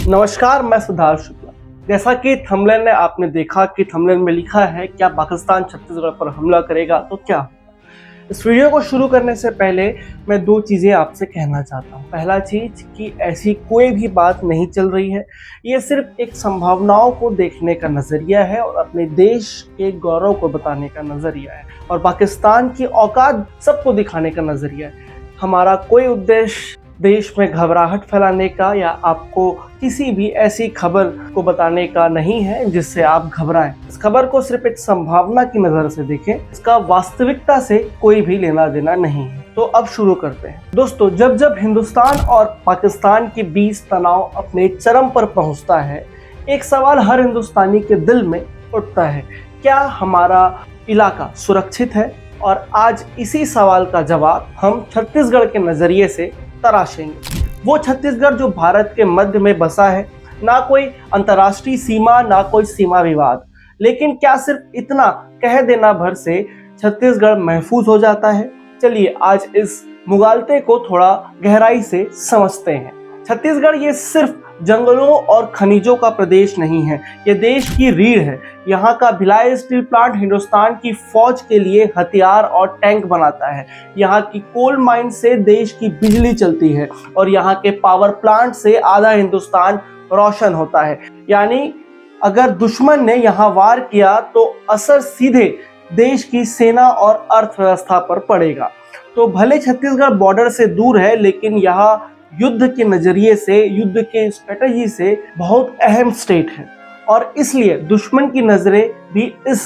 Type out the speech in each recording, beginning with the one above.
नमस्कार, मैं सिद्धार्थ शुक्ला। जैसा कि थंबनेल में आपने देखा कि थंबनेल में लिखा है क्या पाकिस्तान छत्तीसगढ़ पर हमला करेगा तो क्या होगा। इस वीडियो को शुरू करने से पहले मैं दो चीज़ें आपसे कहना चाहता हूँ। पहला चीज़ कि ऐसी कोई भी बात नहीं चल रही है, ये सिर्फ एक संभावनाओं को देखने का नज़रिया है और अपने देश के गौरव को बताने का नज़रिया है और पाकिस्तान की औकात सबको दिखाने का नज़रिया है। हमारा कोई उद्देश्य देश में घबराहट फैलाने का या आपको किसी भी ऐसी खबर को बताने का नहीं है जिससे आप घबराएं। इस खबर को सिर्फ एक संभावना की नज़र से देखें, इसका वास्तविकता से कोई भी लेना देना नहीं है। तो अब शुरू करते हैं। दोस्तों, जब जब हिंदुस्तान और पाकिस्तान के बीच तनाव अपने चरम पर पहुंचता है, एक सवाल हर हिंदुस्तानी के दिल में उठता है, क्या हमारा इलाका सुरक्षित है? और आज इसी सवाल का जवाब हम छत्तीसगढ़ के नज़रिए से तराशेंगे। वो छत्तीसगढ़ जो भारत के मध्य में बसा है, ना कोई अंतर्राष्ट्रीय सीमा ना कोई सीमा विवाद, लेकिन क्या सिर्फ इतना कह देना भर से छत्तीसगढ़ महफूज हो जाता है? चलिए आज इस मुगालते को थोड़ा गहराई से समझते हैं। छत्तीसगढ़ ये सिर्फ जंगलों और खनिजों का प्रदेश नहीं है, ये देश की रीढ़ है। यहाँ का भिलाई स्टील प्लांट हिंदुस्तान की फौज के लिए हथियार और टैंक बनाता है। यहाँ की कोल माइन से देश की बिजली चलती है और यहाँ के पावर प्लांट से आधा हिंदुस्तान रोशन होता है। यानी अगर दुश्मन ने यहाँ वार किया तो असर सीधे देश की सेना और अर्थव्यवस्था पर पड़ेगा। तो भले छत्तीसगढ़ बॉर्डर से दूर है, लेकिन यहाँ युद्ध के नजरिए से, युद्ध के स्ट्रेटजी से बहुत अहम स्टेट है और इसलिए दुश्मन की नजरें भी इस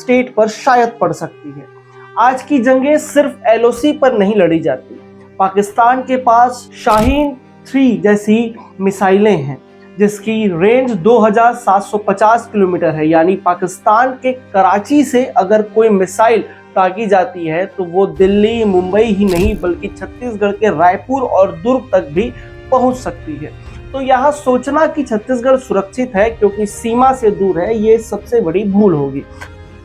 स्टेट पर शायद पड़ सकती है। आज की जंगें सिर्फ एलओसी पर नहीं लड़ी जाती। पाकिस्तान के पास शाहीन 3 जैसी मिसाइलें हैं जिसकी रेंज 2750 किलोमीटर है। यानी पाकिस्तान के कराची से अगर कोई मिसाइल ताकी जाती है तो वो दिल्ली, मुंबई ही नहीं बल्कि छत्तीसगढ़ के रायपुर और दुर्ग तक भी पहुंच सकती है। तो यहाँ सोचना कि छत्तीसगढ़ सुरक्षित है क्योंकि सीमा से दूर है, ये सबसे बड़ी भूल होगी।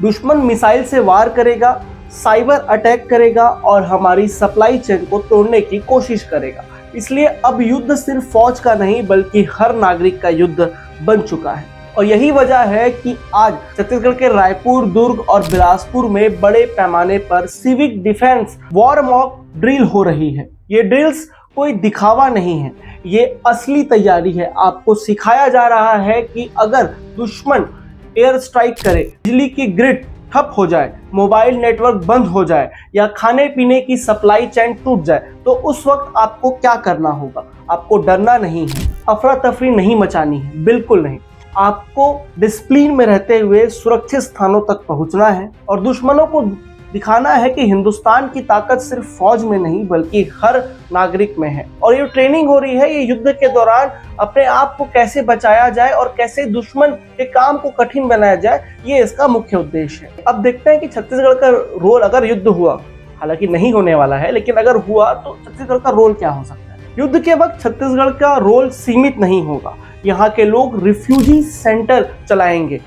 दुश्मन मिसाइल से वार करेगा, साइबर अटैक करेगा और हमारी सप्लाई चेन को तोड़ने की कोशिश करेगा। इसलिए अब युद्ध सिर्फ फौज का नहीं बल्कि हर नागरिक का युद्ध बन चुका है और यही वजह है कि आज छत्तीसगढ़ के रायपुर, दुर्ग और बिलासपुर में बड़े पैमाने पर civic defence war mock drill हो रही है। ये ड्रिल्स कोई दिखावा नहीं है, ये असली तैयारी है। आपको सिखाया जा रहा है कि अगर दुश्मन एयर स्ट्राइक करे, बिजली की ग्रिड ठप हो जाए, मोबाइल नेटवर्क बंद हो जाए या खाने पीने की सप्लाई चेन टूट जाए, तो उस वक्त आपको क्या करना होगा? आपको डरना नहीं है, अफरा तफरी नहीं मचानी है, बिल्कुल नहीं। आपको डिसिप्लिन में रहते हुए सुरक्षित स्थानों तक पहुंचना है और दुश्मनों को दिखाना है कि हिंदुस्तान की ताकत सिर्फ फौज में नहीं बल्कि हर नागरिक में है। और ये ट्रेनिंग हो रही है, ये युद्ध के दौरान अपने आप को कैसे बचाया जाए और कैसे दुश्मन के काम को कठिन बनाया जाए, ये इसका मुख्य उद्देश्य है। अब देखते हैं कि छत्तीसगढ़ का रोल अगर युद्ध हुआ, हालांकि नहीं होने वाला है, लेकिन अगर हुआ तो छत्तीसगढ़ का रोल क्या हो सकता है। युद्ध के वक्त छत्तीसगढ़ का रोल सीमित नहीं होगा। यहाँ के लोग रिफ्यूजी सेंटर चलाएंगे,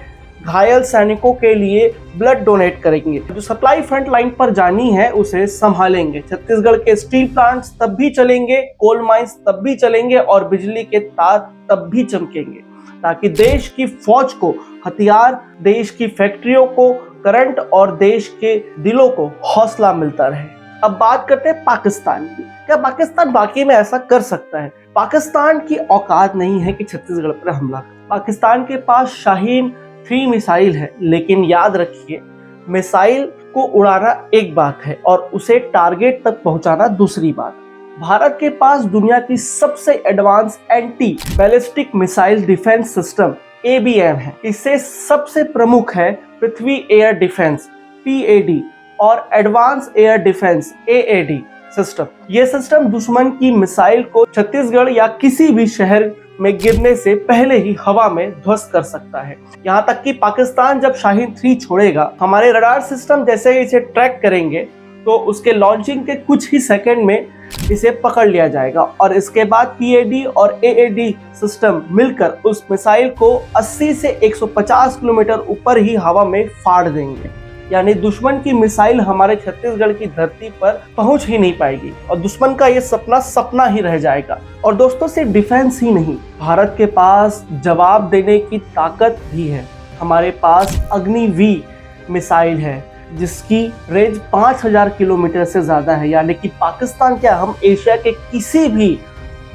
घायल सैनिकों के लिए ब्लड डोनेट करेंगे, जो सप्लाई फ्रंट लाइन पर जानी है उसे संभालेंगे। छत्तीसगढ़ के स्टील प्लांट्स तब भी चलेंगे, कोल माइंस तब भी चलेंगे और बिजली के तार तब भी चमकेंगे ताकि देश की फौज को हथियार, देश की फैक्ट्रियों को करंट और देश के दिलों को हौसला मिलता रहे। अब बात करते हैं पाकिस्तान की। क्या पाकिस्तान वाकई में ऐसा कर सकता है? पाकिस्तान की औकात नहीं है कि छत्तीसगढ़ पर हमला करे। पाकिस्तान के पास शाहीन 3 मिसाइल है, लेकिन याद रखिए मिसाइल को उड़ाना एक बात है और उसे टारगेट तक पहुंचाना दूसरी बात। भारत के पास दुनिया की सबसे advance anti ballistic missile defence system ABM है। इससे सबसे प्रमुख है पृथ्वी एयर डिफेंस PAD और advance air defence AAD system. यह सिस्टम दुश्मन की मिसाइल को छत्तीसगढ़ या किसी भी शहर में गिरने से पहले ही हवा में ध्वस्त कर सकता है। यहाँ तक कि पाकिस्तान जब शाहीन 3 छोड़ेगा, हमारे रडार सिस्टम जैसे इसे ट्रैक करेंगे तो उसके लॉन्चिंग के कुछ ही सेकंड में इसे पकड़ लिया जाएगा और इसके बाद PAD और AAD सिस्टम मिलकर उस मिसाइल को 80 से 150 किलोमीटर ऊपर ही हवा में फाड़ देंगे। यानी दुश्मन की मिसाइल हमारे छत्तीसगढ़ की धरती पर पहुंच ही नहीं पाएगी और दुश्मन का ये सपना सपना ही रह जाएगा। और दोस्तों, सिर्फ डिफेंस ही नहीं, भारत के पास जवाब देने की ताकत भी है। हमारे पास अग्नि-वी मिसाइल है जिसकी रेंज 5000 किलोमीटर से ज्यादा है, यानी कि पाकिस्तान क्या, हम एशिया के किसी भी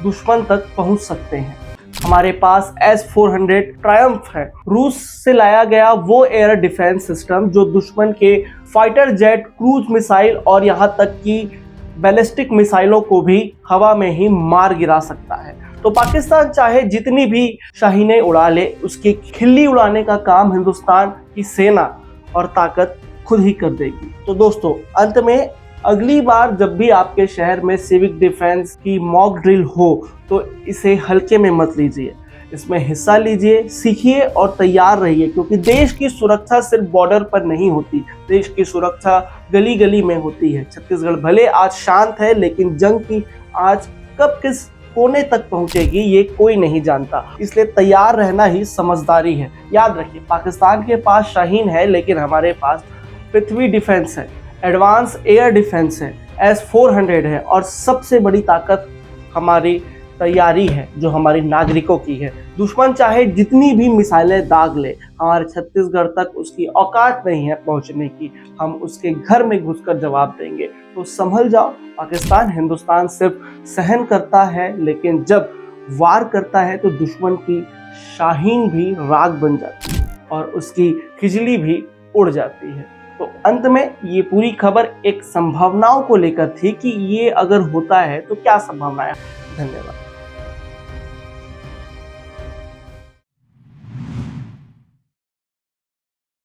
दुश्मन तक पहुंच सकते हैं। हमारे पास S-400 ट्रायम्फ है, रूस से लाया गया वो एयर डिफेंस सिस्टम जो दुश्मन के फाइटर जेट, क्रूज मिसाइल और यहाँ तक कि बैलिस्टिक मिसाइलों को भी हवा में ही मार गिरा सकता है। तो पाकिस्तान चाहे जितनी भी शाहीनें उड़ा ले, उसकी खिल्ली उड़ाने का काम हिंदुस्तान की सेना और ताकत खुद ही कर देगी। तो दोस्तों, अंत में अगली बार जब भी आपके शहर में सिविक डिफेंस की मॉक ड्रिल हो तो इसे हल्के में मत लीजिए, इसमें हिस्सा लीजिए, सीखिए और तैयार रहिए, क्योंकि देश की सुरक्षा सिर्फ बॉर्डर पर नहीं होती, देश की सुरक्षा गली गली में होती है। छत्तीसगढ़ भले आज शांत है, लेकिन जंग की आज कब किस कोने तक पहुंचेगी ये कोई नहीं जानता, इसलिए तैयार रहना ही समझदारी है। याद रखिए, पाकिस्तान के पास शाहीन है, लेकिन हमारे पास पृथ्वी डिफेंस है, एडवांस एयर डिफेंस है, S-400 है और सबसे बड़ी ताकत हमारी तैयारी है जो हमारी नागरिकों की है। दुश्मन चाहे जितनी भी मिसाइलें दाग ले, हमारे छत्तीसगढ़ तक उसकी औकात नहीं है पहुंचने की, हम उसके घर में घुसकर जवाब देंगे। तो संभल जाओ, पाकिस्तान हिंदुस्तान सिर्फ सहन करता है, लेकिन जब वार करता है तो दुश्मन की शाहीन भी राग बन जाती है और उसकी खिजली भी उड़ जाती है। तो अंत में ये पूरी खबर एक संभावनाओं को लेकर थी कि ये अगर होता है तो क्या संभावनाएं। धन्यवाद।